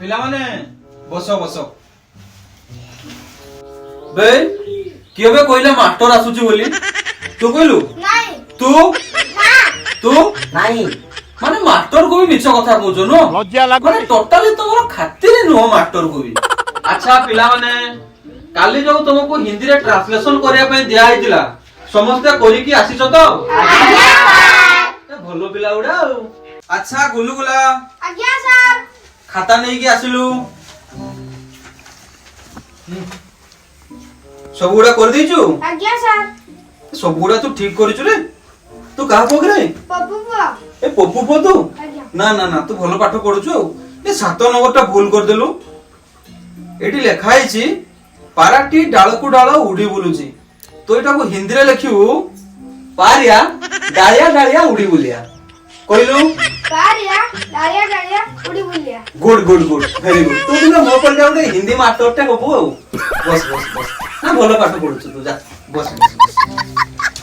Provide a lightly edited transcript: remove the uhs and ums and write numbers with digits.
पिला माने बसो बसो बे कियो बे कोइला मास्टर आसुची बोली तू कोइलु नहीं तू ना तू नहीं माने मास्टर को भी मिछ कथा कहजो नो लज्जा लागो माने टोटली तमरो खातिर नो मास्टर को भी अच्छा पिला माने काली जो तुमको हिंदी रे ट्रांसलेशन करिया पे दिया आइतिला समस्त करी की आसीछ तो भलो पिला उडा अच्छा गुल्लू गुला आज्ञा सर खाता नहीं की आसिलु सब गुडा कर देचु आज्ञा सर सब गुडा तू ठीक करिचु रे तू कहा पकरे पप्पू बुआ ए पप्पू पो तू आज्ञा ना ना ना तू भलो पाठ पढुछु ए 7 नंबरटा भूल कर देलु एटी लेखा आइची पाराटी डाळकु डाळ उडी बुलुची तो एटा को हिंदी रे लिखिउ पारिया डालिया डालिया उडी बुलिया कहलु पारिया डालिया डालिया उड़ी बुलिया good good good very good तू बिना मो पर जाउडे हिंदी मास्टरटा होबो बस बस बस ना भलो पाठ पढुछु तू जा बस बस